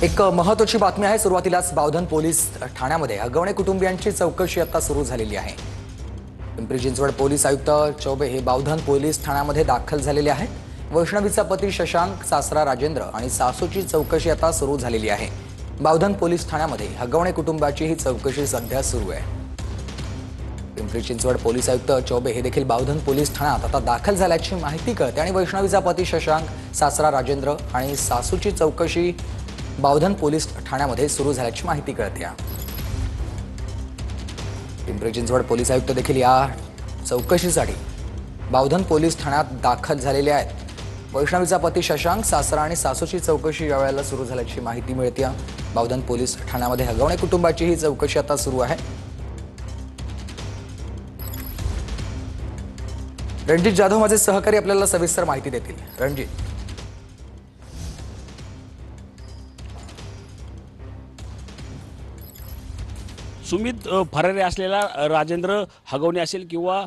एक महत्त्वाची बातमी आहे। सुरुवातीलाच बावधन पोलीस ठाण्यामध्ये अगवणे कुटुंबियांची चौकशी आता सुरू झालेली आहे। पिंपरी चिंचवड पोलीस आयुक्त चौबे हे बावधन पोलीस ठाण्यामध्ये दाखल झालेले आहेत। वैष्णवीचा पती शशांक, सासरा राजेंद्र आणि सासूची चौकशी आता सुरू झालेली आहे। बावधन पोलीस ठाण्यामध्ये अगवणे कुटुंबाची ही चौकशी सध्या सुरू आहे। पिंपरी चिंचवड पोलीस आयुक्त चौबे हे देखील बावधन पोलीस ठाण्यात आता दाखल झाल्याची माहिती कळते आणि वैष्णवीचा पती शशांक, सासरा राजेंद्र आणि सासूची चौकशी बावधन पोलीस ठाण्यामध्ये सुरू झाल्याची माहिती कळते। पिंपरी चिंचवड पोलीस आयुक्त देखील या चौकशीसाठी बावधन पोलीस ठाण्यात दाखल झालेले आहेत। वैष्णवीचा पती शशांक, सासरा आणि सासूची चौकशी यावेळेला सुरू झाल्याची माहिती मिळते। बावधन पोलीस ठाण्यामध्ये अगवणे कुटुंबाची ही चौकशी आता सुरू आहे। रणजित जाधव माझे सहकारी आपल्याला सविस्तर माहिती देतील। रणजित, सुमित फरारी असलेला राजेंद्र हगवणे असेल किंवा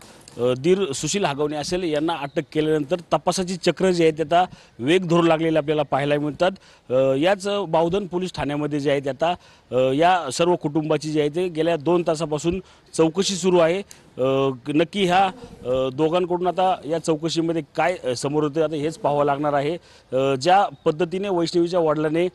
दीर सुशील हगवणे असेल यांना अटक केल्यानंतर तपासाची चक्र जी आहेत आता वेग धरू लागलेले आपल्याला पाहायला मिळतात। याच बावधन पोलीस ठाण्यामध्ये जे आहेत आता या सर्व कुटुंबाची जी आहे ते गेल्या 2 तासापासून चौकशी सुरू आहे। नक्की ह्या दोघांकडून आता या चौकशीमध्ये काय समोर होते आता हेच पाहावं लागणार आहे। ज्या पद्धतीने वैष्णवीच्या वडिलांनी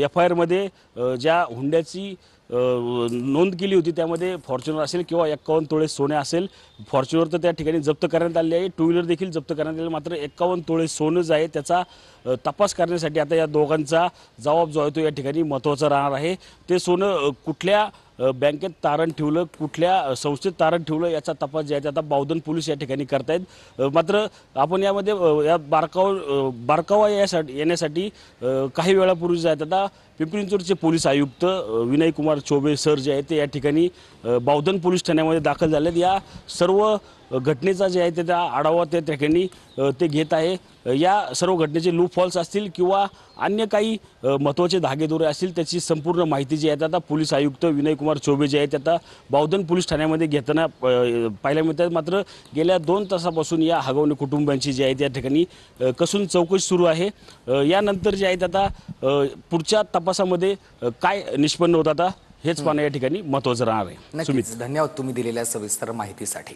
FIR मध्ये ज्या हुंड्याची नोंद केली होती त्यामध्ये फॉर्च्युनर असेल किंवा 51 तोळे सोने असेल। फॉर्च्युनर तर त्या ठिकाणी जप्त करण्यात आले आहे, 2 व्हीलर देखील जप्त करण्यात आले, मात्र 51 तोळे सोनं जे आहे त्याचा तपास करण्यासाठी आता या दोघांचा जबाब जो आहे तो या ठिकाणी महत्त्वाचा राहणार आहे। ते सोनं कुठल्या बँकेत तारण ठेवलं, कुठल्या संस्थेत तारण ठेवलं याचा तपास जे आहे आता बावधन पोलीस या ठिकाणी करतायत। मात्र आपण यामध्ये या बारकावा येण्यासाठी काही वेळापूर्वी जे आहेत आता पिंपरी चिंचवडचे पोलीस आयुक्त विनय कुमार चौबे सर जे आहेत ते या ठिकाणी बावधन पोलीस ठाण्यामध्ये दाखल झालेत। या सर्व घटनेचा जे आहे त्या आढावा त्या ठिकाणी ते घेत आहे। या सर्व घटनेचे लूप फॉल्स असतील किंवा अन्य काही महत्त्वाचे धागेदोरे असतील त्याची संपूर्ण माहिती जी आहे आता पोलीस आयुक्त विनय कुमार चौबे जे आहेत आता बावधन पोलीस ठाण्यामध्ये घेताना पाहायला मिळतात। मात्र गेल्या 2 तासापासून या हगवणे कुटुंबांची जी आहे त्या ठिकाणी कसून चौकशी सुरू आहे। यानंतर जे आहेत आता पुढच्या तपासामध्ये काय निष्पन्न होत आता हेच पाहणं या ठिकाणी महत्त्वाचं राहणार आहे। नक्कीच धन्यवाद तुम्ही दिलेल्या सविस्तर माहितीसाठी।